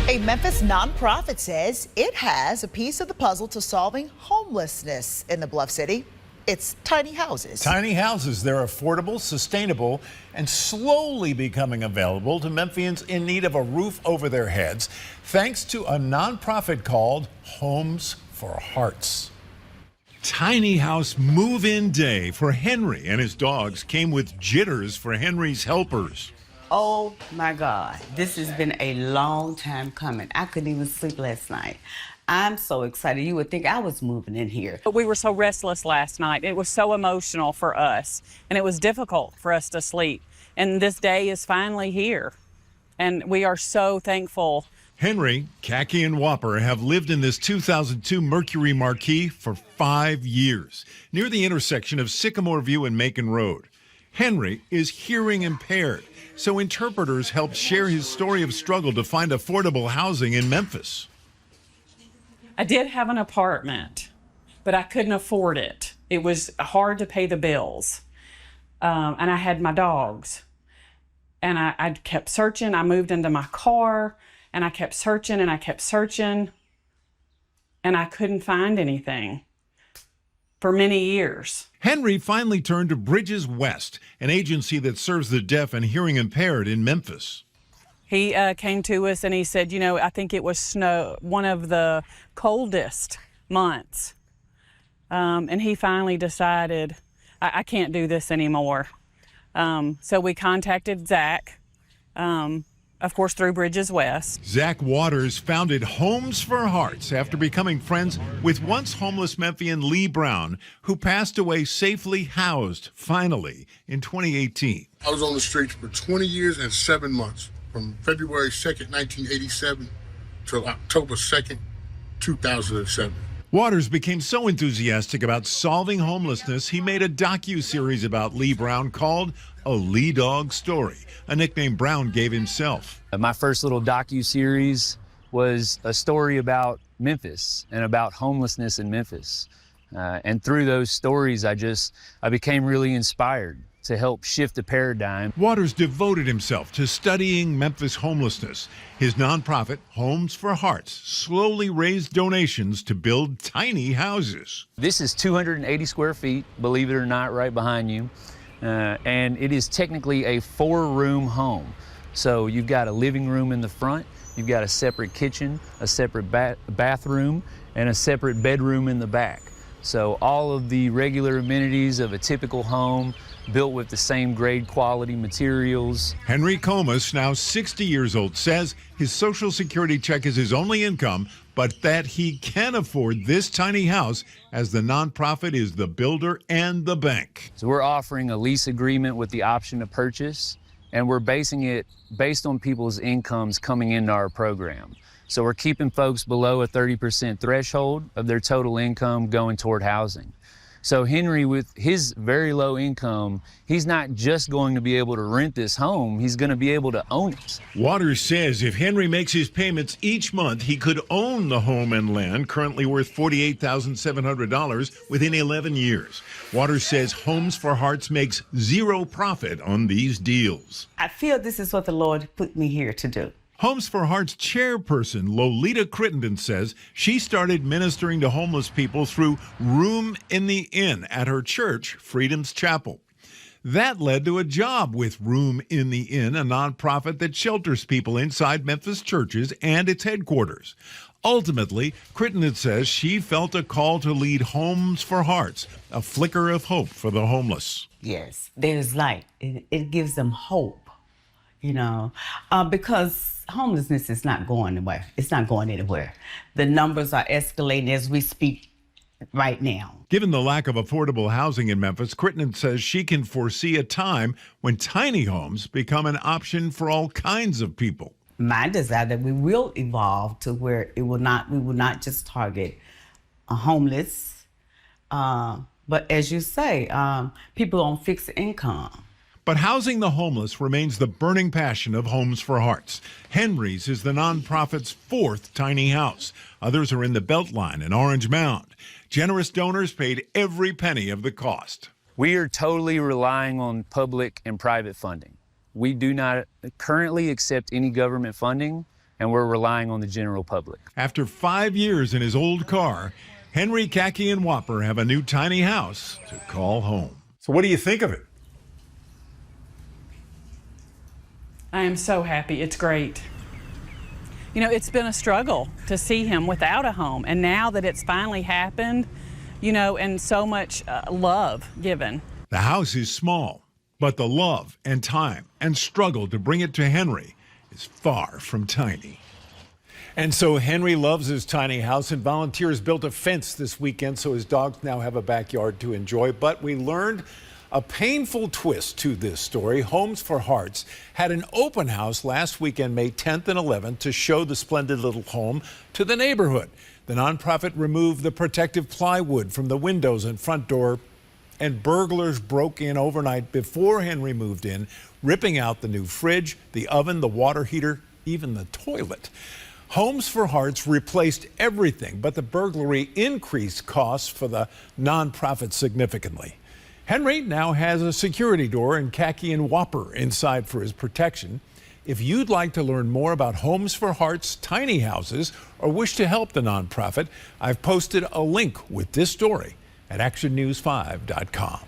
A Memphis nonprofit says it has a piece of the puzzle to solving homelessness in the Bluff City. It's tiny houses. Tiny houses. They're affordable, sustainable, and slowly becoming available to Memphians in need of a roof over their heads, thanks to a nonprofit called Homes for Hearts. Tiny house move-in day for Henry and his dogs came with jitters for Henry's helpers. Oh my God, this has been a long time coming. I couldn't even sleep last night. I'm so excited. You would think I was moving in here. We were so restless last night. It was so emotional for us, and it was difficult for us to sleep. And this day is finally here, and we are so thankful. Henry, Khaki, and Whopper have lived in this 2002 Mercury Marquis for 5 years, near the intersection of Sycamore View and Macon Road. Henry is hearing impaired, so interpreters helped share his story of struggle to find affordable housing in Memphis. I did have an apartment, but I couldn't afford it. It was hard to pay the bills. And I had my dogs. And I kept searching. I moved into my car, and I kept searching, and I kept searching. And I couldn't find anything for many years. Henry finally turned to Bridges West, an agency that serves the deaf and hearing impaired in Memphis. He came to us and he said, you know, I think it was one of the coldest months. And he finally decided, I can't do this anymore. So we contacted Zach, of course, through Bridges West. Zach Waters founded Homes for Hearts after becoming friends with once homeless Memphian Lee Brown, who passed away safely housed, finally, in 2018. I was on the streets for 20 years and 7 months. From February 2nd, 1987 till October 2nd, 2007. Waters became so enthusiastic about solving homelessness, he made a docu-series about Lee Brown called A Lee Dog Story, a nickname Brown gave himself. My first little docu-series was a story about Memphis and about homelessness in Memphis. And through those stories, I became really inspired to help shift the paradigm. Waters devoted himself to studying Memphis homelessness. His nonprofit, Homes for Hearts, slowly raised donations to build tiny houses. This is 280 square feet, believe it or not, right behind you. And it is technically a 4-room home. So you've got a living room in the front, you've got a separate kitchen, a separate bathroom, and a separate bedroom in the back. So all of the regular amenities of a typical home, built with the same grade quality materials. Henry Comas, now 60 years old, says his Social Security check is his only income, but that he can afford this tiny house as the nonprofit is the builder and the bank. So we're offering a lease agreement with the option to purchase, and we're basing it based on people's incomes coming into our program. So we're keeping folks below a 30% threshold of their total income going toward housing. So Henry, with his very low income, he's not just going to be able to rent this home, he's going to be able to own it. Waters says if Henry makes his payments each month, he could own the home and land, currently worth $48,700, within 11 years. Waters says Homes for Hearts makes zero profit on these deals. I feel this is what the Lord put me here to do. Homes for Hearts chairperson Lolita Crittenden says she started ministering to homeless people through Room in the Inn at her church, Freedom's Chapel. That led to a job with Room in the Inn, a nonprofit that shelters people inside Memphis churches and its headquarters. Ultimately, Crittenden says she felt a call to lead Homes for Hearts, a flicker of hope for the homeless. Yes, there's light. It gives them hope, you know, because homelessness is not going away. It's not going anywhere. The numbers are escalating as we speak right now. Given the lack of affordable housing in Memphis, Crittenden says she can foresee a time when tiny homes become an option for all kinds of people. My desire that we will evolve to where we will not just target a homeless, but as you say, people on fixed income. But housing the homeless remains the burning passion of Homes for Hearts. Henry's is the nonprofit's 4th tiny house. Others are in the Beltline and Orange Mound. Generous donors paid every penny of the cost. We are totally relying on public and private funding. We do not currently accept any government funding. and we're relying on the general public. After 5 years in his old car, Henry, Kaki, and Whopper have a new tiny house to call home. So what do you think of it? I am so happy. It's great. You know, it's been a struggle to see him without a home, and now that it's finally happened, you know, and so much love given. The house is small, but the love and time and struggle to bring it to Henry is far from tiny. And so Henry loves his tiny house, and volunteers built a fence this weekend so his dogs now have a backyard to enjoy. But we learned a painful twist to this story. Homes for Hearts had an open house last weekend, May 10th and 11th, to show the splendid little home to the neighborhood. The nonprofit removed the protective plywood from the windows and front door, and burglars broke in overnight before Henry moved in, ripping out the new fridge, the oven, the water heater, even the toilet. Homes for Hearts replaced everything, but the burglary increased costs for the nonprofit significantly. Henry now has a security door and Kaki and Whopper inside for his protection. If you'd like to learn more about Homes for Hearts tiny houses or wish to help the nonprofit, I've posted a link with this story at actionnews5.com.